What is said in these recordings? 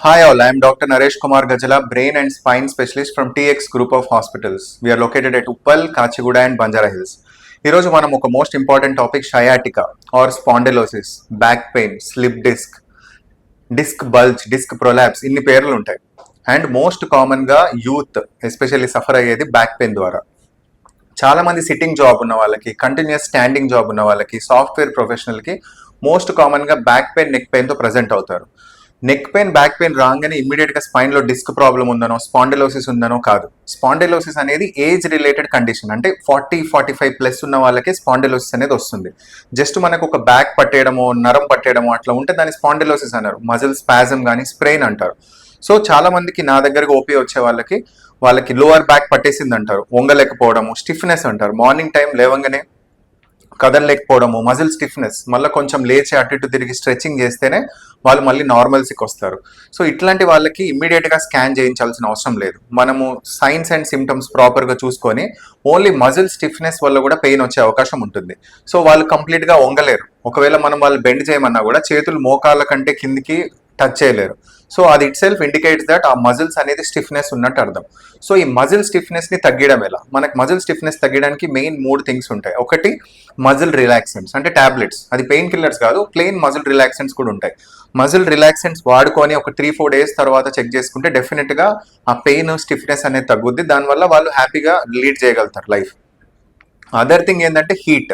Hi all, I am Dr. Naresh Kumar Gajala, Brain and Spine Specialist from TX Group of Hospitals. We are located at Uppal, Kachiguda and Banjara Hills. ఈరోజు మనం ఒక most important topic sciatica or spondylosis, back pain, slip disc, disc bulge, disc prolapse ఇన్ని పేర్లు ఉంటాయి. And most కామన్గా youth especially suffer అయ్యేది back pain ద్వారా. చాలా మంది సిట్టింగ్ జాబ్ ఉన్న వాళ్ళకి, కంటిన్యూస్ స్టాండింగ్ జాబ్ ఉన్న వాళ్ళకి, సాఫ్ట్వేర్ ప్రొఫెషనల్కి మోస్ట్ కామన్గా బ్యాక్ పెయిన్, నెక్ పెయిన్తో ప్రజెంట్ అవుతారు. నెక్ పెయిన్, బ్యాక్ పెయిన్ రాగానే ఇమ్మీడియట్గా స్పైన్లో డిస్క్ ప్రాబ్లం ఉందనో, స్పాండిలోసిస్ ఉందనో కాదు. స్పాండిలోసిస్ అనేది ఏజ్ రిలేటెడ్ కండిషన్. అంటే 40-45+ ఉన్న వాళ్ళకి స్పాండిలోసిస్ అనేది వస్తుంది. జస్ట్ మనకు ఒక బ్యాక్ పట్టేయడమో, నరం పట్టేయడమో అట్లా ఉంటే దాన్ని స్పాండిలోసిస్ అన్నారు. మజిల్ స్పాజమ్ కానీ స్ప్రెయిన్ అంటారు. సో చాలా మందికి నా దగ్గరకు ఓపీ వచ్చే వాళ్ళకి లోవర్ బ్యాక్ పట్టేసింది అంటారు, వంగలేకపోవడము, స్టిఫ్నెస్ అంటారు, మార్నింగ్ టైం లేవంగానే కదలలేకపోవడము, మజిల్ స్టిఫ్నెస్, మళ్ళీ కొంచెం లేచి అటు ఇటు తిరిగి స్ట్రెచింగ్ చేస్తేనే వాళ్ళు మళ్ళీ నార్మల్సీకి వస్తారు. సో ఇట్లాంటి వాళ్ళకి ఇమ్మీడియట్గా స్కాన్ చేయించాల్సిన అవసరం లేదు. మనము సైన్స్ అండ్ సిమ్టమ్స్ ప్రాపర్గా చూసుకొని ఓన్లీ మజిల్ స్టిఫ్నెస్ వల్ల కూడా పెయిన్ వచ్చే అవకాశం ఉంటుంది. సో వాళ్ళు కంప్లీట్గా వంగలేరు. ఒకవేళ మనం వాళ్ళు బెండ్ చేయమన్నా కూడా చేతులు మోకాళ్ళ కంటే కిందికి టచ్ చేయలేరు. సో అది ఇట్ సెల్ఫ్ ఇండికేట్స్ దట్ ఆ మజిల్స్ అనేది స్టిఫ్నెస్ ఉన్నట్టు అర్థం. సో ఈ మజిల్ స్టిఫ్నెస్ని తగ్గడం ఎలా? మనకు మజిల్ స్టిఫ్నెస్ తగ్గడానికి మెయిన్ 3 థింగ్స్ ఉంటాయి. ఒకటి మజిల్ రిలాక్సెంట్స్, అంటే టాబ్లెట్స్. అది పెయిన్ కిల్లర్స్ కాదు, ప్లెయిన్ మజిల్ రిలాక్సెంట్స్ కూడా ఉంటాయి. మజిల్ రిలాక్సెంట్స్ వాడుకొని ఒక 3-4 డేస్ తర్వాత చెక్ చేసుకుంటే డెఫినెట్గా ఆ పెయిన్, స్టిఫ్నెస్ అనేది తగ్గుద్ది. దానివల్ల వాళ్ళు హ్యాపీగా లీడ్ చేయగలుగుతారు లైఫ్. అదర్ థింగ్ ఏంటంటే హీట్,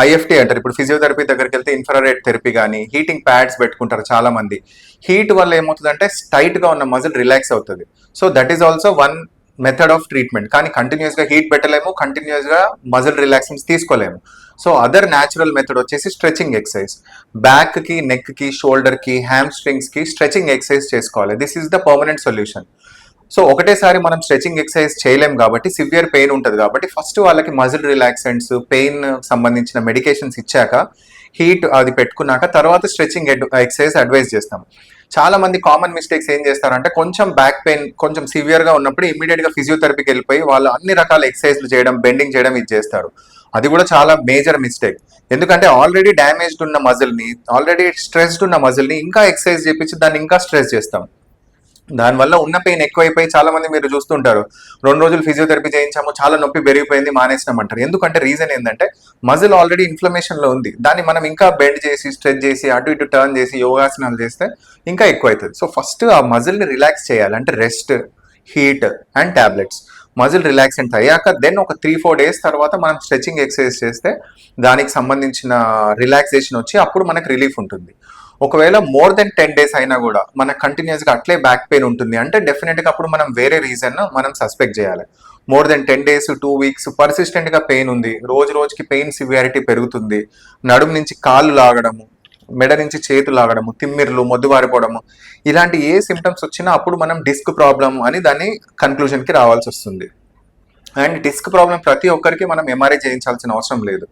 ఐఎఫ్టీ అంటారు. ఇప్పుడు ఫిజియోథెరపీ దగ్గరికి వెళ్తే ఇన్ఫ్రారెడ్ థెరపీ కానీ హీటింగ్ ప్యాడ్స్ పెట్టుకుంటారు చాలా మంది. హీట్ వల్ల ఏమవుతుందంటే టైట్గా ఉన్న మజిల్ రిలాక్స్ అవుతుంది. So that is also one method of treatment. కానీ కంటిన్యూస్గా హీట్ పెట్టలేము, కంటిన్యూస్గా మజిల్ రిలాక్సెన్స్ తీసుకోలేము. సో అదర్ న్యాచురల్ మెథడ్ వచ్చేసి స్ట్రెచింగ్ ఎక్సర్సైజ్. బ్యాక్కి, నెక్కి, షోల్డర్కి, హ్యామ్ స్ట్రింగ్స్కి స్ట్రెచింగ్ ఎక్సర్సైజ్ చేసుకోవాలి. This is the permanent solution. So ఒకటేసారి మనం స్ట్రెచింగ్ ఎక్సర్సైజ్ చేయలేం కాబట్టి, సివియర్ పెయిన్ ఉంటుంది కాబట్టి ఫస్ట్ వాళ్ళకి మజిల్ రిలాక్సెంట్స్, పెయిన్ సంబంధించిన మెడికేషన్స్ ఇచ్చాక, హీట్ అది పెట్టుకున్నాక తర్వాత స్ట్రెచింగ్ ఎక్సర్సైజ్ అడ్వైజ్ చేస్తాం. చాలా మంది కామన్ మిస్టేక్స్ ఏం చేస్తారంటే కొంచెం బ్యాక్ పెయిన్ కొంచెం సివియర్గా ఉన్నప్పుడు ఇమీడియట్గా ఫిజియోథెరపీకి వెళ్ళిపోయి వాళ్ళు అన్ని రకాల ఎక్సర్సైజ్లు చేయడం, బెండింగ్ చేయడం ఇది చేస్తారు. అది కూడా చాలా మేజర్ మిస్టేక్. ఎందుకంటే ఆల్రెడీ డ్యామేజ్డ్ ఉన్న మజిల్ని, ఆల్రెడీ స్ట్రెస్డ్ ఉన్న మజిల్ని ఇంకా ఎక్సర్సైజ్ చేపించి దాన్ని ఇంకా స్ట్రెస్ చేస్తాం. దానివల్ల ఉన్న పెయిన్ ఎక్కువైపోయి చాలా మంది మీరు చూస్తుంటారు, 2 రోజులు ఫిజియోథెరపీ చేయించాము, చాలా నొప్పి పెరిగిపోయింది, మానేసినామంటారు. ఎందుకంటే రీజన్ ఏంటంటే మజిల్ ఆల్రెడీ ఇన్ఫ్లమేషన్లో ఉంది. దాన్ని మనం ఇంకా బెండ్ చేసి, స్ట్రెచ్ చేసి, అటు ఇటు టర్న్ చేసి, యోగాసనాలు చేస్తే ఇంకా ఎక్కువ అవుతుంది. సో ఫస్ట్ ఆ మజిల్ని రిలాక్స్ చేయాలి. అంటే rest, heat and tablets. Muscle relaxant అయ్యాక దెన్ ఒక 3-4 డేస్ తర్వాత మనం స్ట్రెచింగ్ ఎక్సర్సైజ్ చేస్తే దానికి సంబంధించిన రిలాక్సేషన్ వచ్చి అప్పుడు మనకు రిలీఫ్ ఉంటుంది. ఒకవేళ మోర్ దెన్ 10 డేస్ అయినా కూడా మనకు కంటిన్యూస్గా అట్లే బ్యాక్ పెయిన్ ఉంటుంది అంటే డెఫినెట్గా అప్పుడు మనం వేరే రీజన్ మనం సస్పెక్ట్ చేయాలి. మోర్ దెన్ 10 డేస్, 2 వీక్స్ పర్సిస్టెంట్గా పెయిన్ ఉంది, రోజు రోజుకి పెయిన్ సివియారిటీ పెరుగుతుంది, నడుము నుంచి కాళ్ళు లాగడము, మెడ నుంచి చేతులు లాగడము, తిమ్మిర్లు, మొద్దుబారిపోవడము, ఇలాంటి ఏ సిమ్టమ్స్ వచ్చినా అప్పుడు మనం డిస్క్ ప్రాబ్లం అని దాన్ని కన్క్లూజన్కి రావాల్సి వస్తుంది. అండ్ డిస్క్ ప్రాబ్లం ప్రతి ఒక్కరికి మనం ఎంఆర్ఐ చేయించాల్సిన అవసరం లేదు.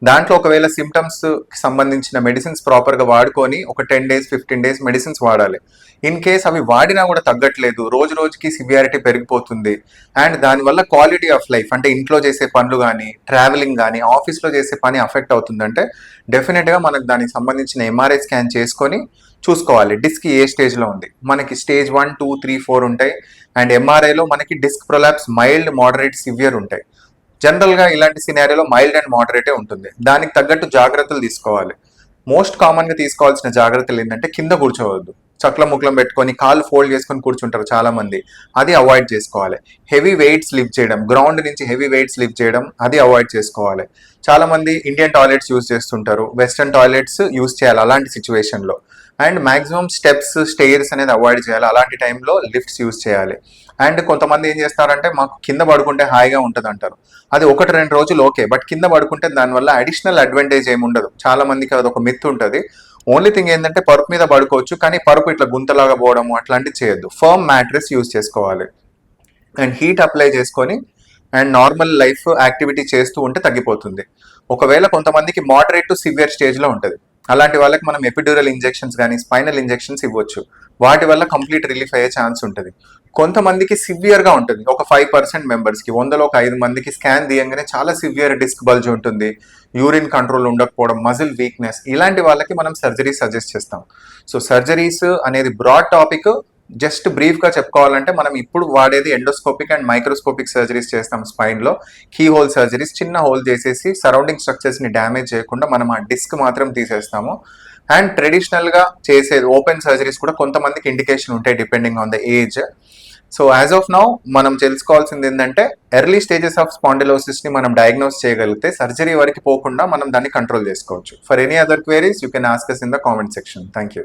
దాంట్లో ఒకవేళ సిమ్టమ్స్ సంబంధించిన మెడిసిన్స్ ప్రాపర్గా వాడుకొని ఒక 10 డేస్, 15 డేస్ మెడిసిన్స్ వాడాలి. ఇన్ కేస్ అవి వాడినా కూడా తగ్గట్లేదు, రోజు రోజుకి సివియారిటీ పెరిగిపోతుంది, అండ్ దానివల్ల క్వాలిటీ ఆఫ్ లైఫ్ అంటే ఇంట్లో చేసే పనులు కానీ, ట్రావెలింగ్ కానీ, ఆఫీస్లో చేసే పని అఫెక్ట్ అవుతుందంటే డెఫినెట్గా మనకు దానికి సంబంధించిన ఎంఆర్ఐ స్కాన్ చేసుకొని చూసుకోవాలి డిస్క్ ఏ స్టేజ్లో ఉంది. మనకి స్టేజ్ 1, 2, 3, 4 ఉంటాయి. అండ్ ఎంఆర్ఐలో మనకి disc prolapse mild, moderate, severe ఉంటాయి. జనరల్గా ఇలాంటి సినారియోలో మైల్డ్ అండ్ మోడరేటే ఉంటుంది. దానికి తగ్గట్టు జాగ్రత్తలు తీసుకోవాలి. మోస్ట్ కామన్గా తీసుకోవాల్సిన జాగ్రత్తలు ఏంటంటే కింద కూర్చోవద్దు, చక్ల ముక్లం పెట్టుకొని కాళ్ళు ఫోల్డ్ చేసుకొని కూర్చుంటారు చాలా మంది, అది అవాయిడ్ చేసుకోవాలి. హెవీ వెయిట్స్ లిఫ్ట్ చేయడం, గ్రౌండ్ నుంచి హెవీ వెయిట్స్ లిఫ్ట్ చేయడం, అది అవాయిడ్ చేసుకోవాలి. చాలా మంది ఇండియన్ టాయిలెట్స్ యూజ్ చేస్తుంటారు, వెస్టర్న్ టాయిలెట్స్ యూజ్ చేయాలి అలాంటి సిచ్యువేషన్లో. అండ్ మాక్సిమం స్టెప్స్, స్టేర్స్ అనేది అవాయిడ్ చేయాలి. అలాంటి టైంలో లిఫ్ట్స్ యూజ్ చేయాలి. అండ్ కొంతమంది ఏం చేస్తారంటే మాకు కింద పడుకుంటే హాయిగా ఉంటుంది అంటారు. అది 1-2 రోజులు ఓకే, బట్ కింద పడుకుంటే దానివల్ల అడిషనల్ అడ్వాంటేజ్ ఏమి ఉండదు. చాలా మందికి అది ఒక మిత్ ఉంటుంది. ఓన్లీ థింగ్ ఏంటంటే పరుపు మీద పడుకోవచ్చు, కానీ పరుపు ఇట్లా గుంతలాగా పోవడము అట్లాంటివి చేయొద్దు. ఫర్మ్ మ్యాట్రెస్ యూజ్ చేసుకోవాలి. అండ్ హీట్ అప్లై చేసుకొని అండ్ నార్మల్ లైఫ్ యాక్టివిటీ చేస్తూ ఉంటే తగ్గిపోతుంది. ఒకవేళ కొంతమందికి మోడరేట్ టు సివియర్ స్టేజ్లో ఉంటుంది, అలాంటి వాళ్ళకి మనం ఎపిడ్యూరల్ ఇంజెక్షన్స్ కానీ, స్పైనల్ ఇంజెక్షన్స్ ఇవ్వచ్చు. వాటి వల్ల కంప్లీట్ రిలీఫ్ అయ్యే ఛాన్స్ ఉంటుంది. కొంతమందికి సివియర్గా ఉంటుంది, ఒక 5% మెంబర్స్కి, 100లో ఒక 5 మందికి స్కాన్ తీయంగానే చాలా సివియర్ డిస్క్ బల్జ్ ఉంటుంది, యూరిన్ కంట్రోల్ ఉండకపోవడం, మజిల్ వీక్నెస్, ఇలాంటి వాళ్ళకి మనం సర్జరీ సజెస్ట్ చేస్తాం. సో సర్జరీస్ అనేది బ్రాడ్ టాపిక్, జస్ట్ బ్రీఫ్గా చెప్పుకోవాలంటే మనం ఇప్పుడు వాడేది ఎండోస్కోపిక్ అండ్ మైక్రోస్కోపిక్ సర్జరీస్ చేస్తాం స్పైన్లో. కీ హోల్ సర్జరీస్, చిన్న హోల్ చేసేసి సరౌండింగ్ స్ట్రక్చర్స్ని డ్యామేజ్ చేయకుండా మనం ఆ డిస్క్ మాత్రం తీసేస్తాము. అండ్ ట్రెడిషనల్గా చేసేది ఓపెన్ సర్జరీస్ కూడా కొంతమందికి ఇండికేషన్ ఉంటాయి depending on the age. So as of now మనం తెలుసుకోవాల్సింది ఏంటంటే ఎర్లీ స్టేజెస్ ఆఫ్ స్పాండిలోసిస్ని మనం డయాగ్నోస్ చేయగలిగితే సర్జరీ వరకు పోకుండా మనం దాన్ని కంట్రోల్ చేసుకోవచ్చు. For any other queries you can ask us in the comment section. Thank you.